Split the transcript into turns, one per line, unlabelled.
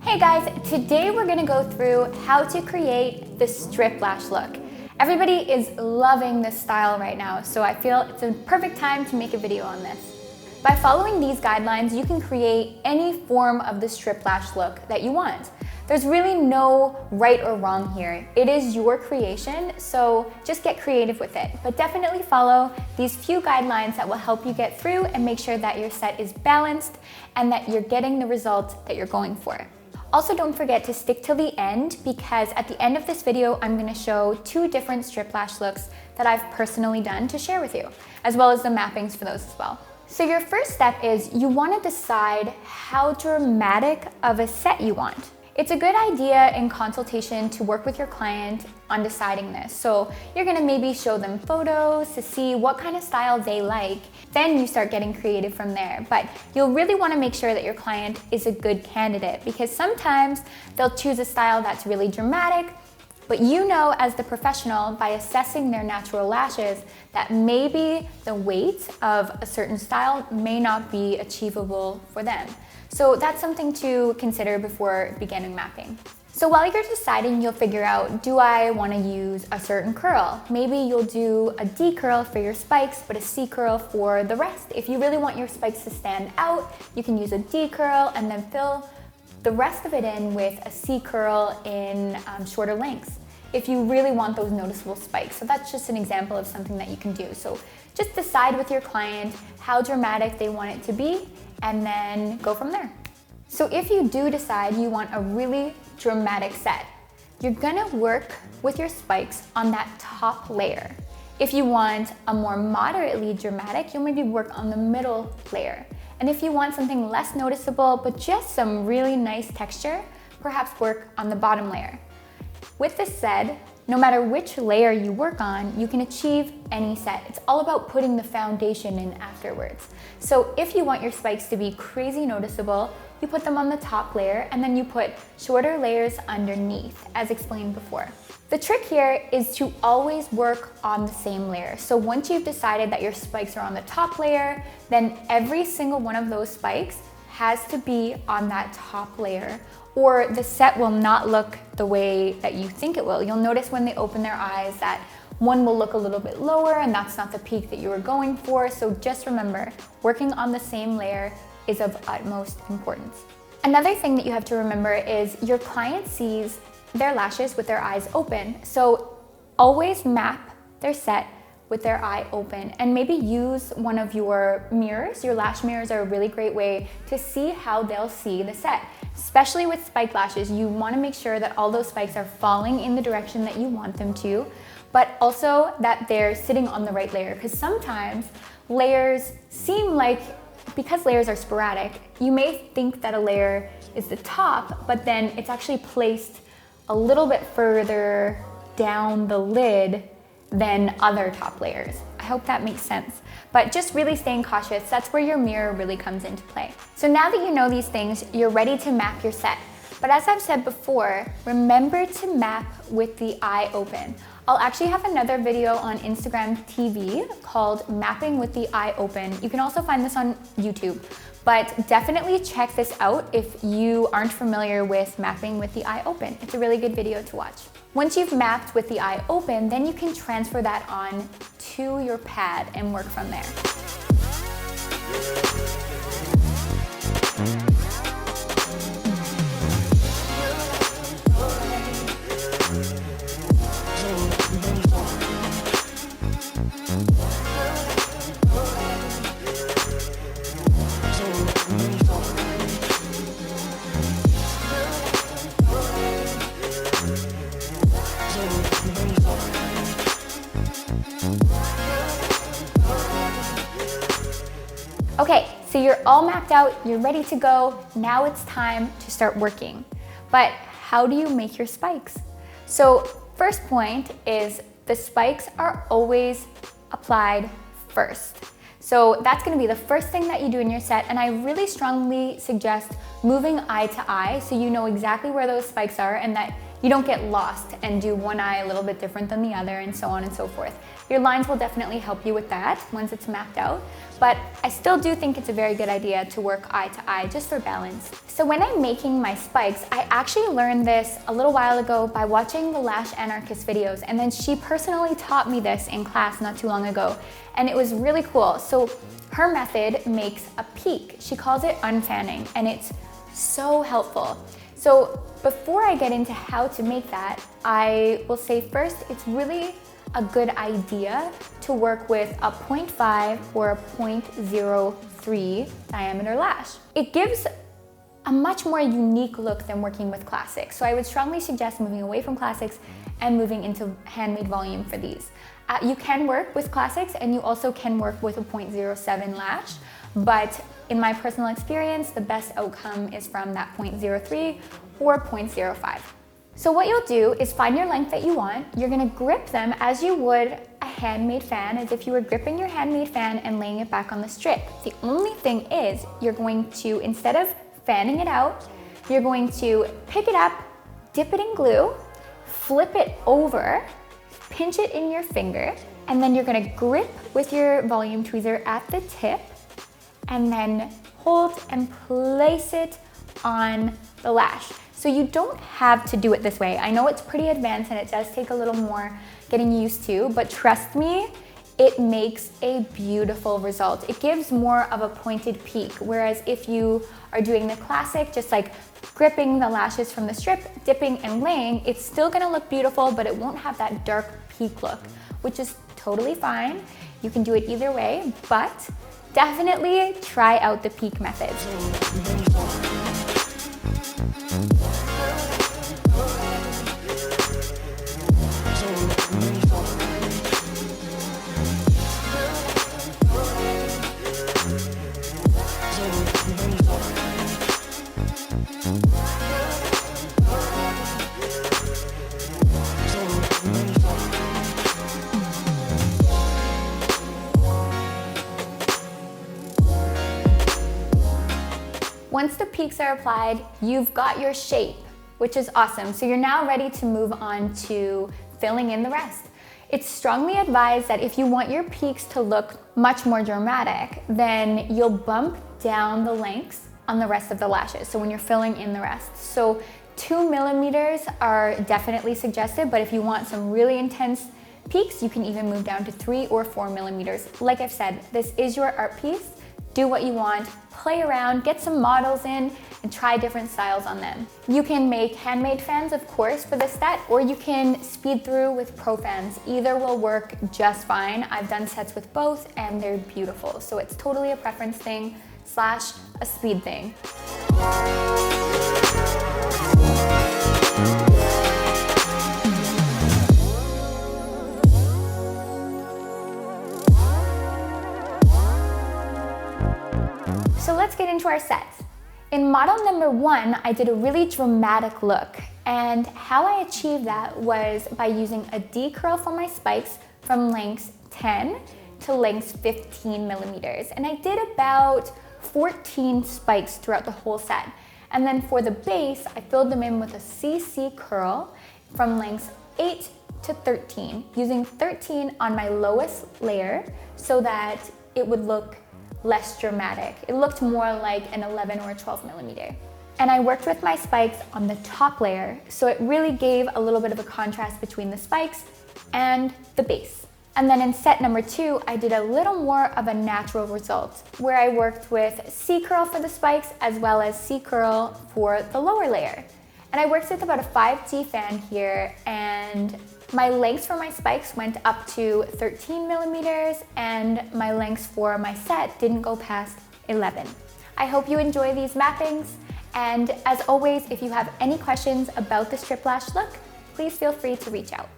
Hey guys, today we're gonna go through how to create the strip lash look. Everybody is loving this style right now, so I feel it's a perfect time to make a video on this. By following these guidelines, you can create any form of the strip lash look that you want. There's really no right or wrong here. It is your creation, so just get creative with it. But definitely follow these few guidelines that will help you get through and make sure that your set is balanced and that you're getting the result that you're going for. Also, don't forget to stick till the end, because at the end of this video, I'm gonna show 2 different strip lash looks that I've personally done to share with you, as well as the mappings for those as well. So your first step is you wanna decide how dramatic of a set you want. It's a good idea in consultation to work with your client on deciding this. So you're gonna maybe show them photos to see what kind of style they like. Then you start getting creative from there. But you'll really wanna make sure that your client is a good candidate, because sometimes they'll choose a style that's really dramatic, but you know as the professional, by assessing their natural lashes, that maybe the weight of a certain style may not be achievable for them. So that's something to consider before beginning mapping. So while you're deciding, you'll figure out, do I want to use a certain curl? Maybe you'll do a D curl for your spikes, but a C curl for the rest. If you really want your spikes to stand out, you can use a D curl and then fill the rest of it in with a C curl in shorter lengths, if you really want those noticeable spikes. So that's just an example of something that you can do. So just decide with your client how dramatic they want it to be, and then go from there. So if you do decide you want a really dramatic set, you're gonna work with your spikes on that top layer. If you want a more moderately dramatic, you'll maybe work on the middle layer. And if you want something less noticeable, but just some really nice texture, perhaps work on the bottom layer. With this said, no matter which layer you work on, you can achieve any set. It's all about putting the foundation in afterwards. So if you want your spikes to be crazy noticeable, you put them on the top layer and then you put shorter layers underneath, as explained before. The trick here is to always work on the same layer. So once you've decided that your spikes are on the top layer, then every single one of those spikes has to be on that top layer, or the set will not look the way that you think it will. You'll notice when they open their eyes that one will look a little bit lower, and that's not the peak that you were going for. So just remember, working on the same layer is of utmost importance. Another thing that you have to remember is your client sees their lashes with their eyes open. So always map their set with their eye open, and maybe use one of your mirrors. Your lash mirrors are a really great way to see how they'll see the set. Especially with spike lashes, you want to make sure that all those spikes are falling in the direction that you want them to, but also that they're sitting on the right layer, because sometimes layers seem like, because layers are sporadic, you may think that a layer is the top, but then it's actually placed a little bit further down the lid than other top layers. I hope that makes sense. But just really staying cautious, that's where your mirror really comes into play. So now that you know these things, you're ready to map your set. But as I've said before, remember to map with the eye open. I'll actually have another video on Instagram TV called Mapping with the Eye Open. You can also find this on YouTube. But definitely check this out if you aren't familiar with mapping with the eye open. It's a really good video to watch. Once you've mapped with the eye open, then you can transfer that on to your pad and work from there. Okay, so you're all mapped out, you're ready to go. Now it's time to start working. But how do you make your spikes? So first point is the spikes are always applied first. So that's gonna be the first thing that you do in your set, and I really strongly suggest moving eye to eye so you know exactly where those spikes are and that you don't get lost and do one eye a little bit different than the other and so on and so forth. Your lines will definitely help you with that once it's mapped out, but I still do think it's a very good idea to work eye to eye just for balance. So when I'm making my spikes, I actually learned this a little while ago by watching the Lash Anarchist videos, and then she personally taught me this in class not too long ago, and it was really cool. So her method makes a peak. She calls it unfanning, and it's so helpful. So before I get into how to make that, I will say first, it's really a good idea to work with a 0.5 or a 0.03 diameter lash. It gives a much more unique look than working with classics. So I would strongly suggest moving away from classics and moving into handmade volume for these. You can work with classics and you also can work with a 0.07 lash, but in my personal experience, the best outcome is from that 0.03 or 0.05. So what you'll do is find your length that you want. You're gonna grip them as you would a handmade fan, as if you were gripping your handmade fan and laying it back on the strip. The only thing is you're going to, instead of fanning it out, you're going to pick it up, dip it in glue, flip it over, pinch it in your finger, and then you're gonna grip with your volume tweezer at the tip, and then hold and place it on the lash. So you don't have to do it this way. I know it's pretty advanced and it does take a little more getting used to, but trust me, it makes a beautiful result. It gives more of a pointed peak, whereas if you are doing the classic, just like gripping the lashes from the strip, dipping and laying, it's still gonna look beautiful, but it won't have that dark peak look, which is totally fine. You can do it either way, but definitely try out the peak method. Once the peaks are applied, you've got your shape, which is awesome. So you're now ready to move on to filling in the rest. It's strongly advised that if you want your peaks to look much more dramatic, then you'll bump down the lengths on the rest of the lashes. So when you're filling in the rest. So 2 millimeters are definitely suggested, but if you want some really intense peaks, you can even move down to 3 or 4 millimeters. Like I've said, this is your art piece. Do what you want, play around, get some models in, and try different styles on them. You can make handmade fans, of course, for this set, or you can speed through with pro fans. Either will work just fine. I've done sets with both, and they're beautiful. So it's totally a preference thing / a speed thing. So let's get into our sets. In model number 1, I did a really dramatic look, and how I achieved that was by using a D-curl for my spikes from lengths 10 to lengths 15 millimeters. And I did about 14 spikes throughout the whole set. And then for the base, I filled them in with a CC curl from lengths 8 to 13, using 13 on my lowest layer so that it would look less dramatic. It looked more like an 11 or 12 millimeter. And I worked with my spikes on the top layer, so it really gave a little bit of a contrast between the spikes and the base. And then in set number 2, I did a little more of a natural result, where I worked with C-curl for the spikes as well as C-curl for the lower layer. And I worked with about a 5T fan here, and my lengths for my spikes went up to 13 millimeters, and my lengths for my set didn't go past 11. I hope you enjoy these mappings, and as always, if you have any questions about the strip lash look, please feel free to reach out.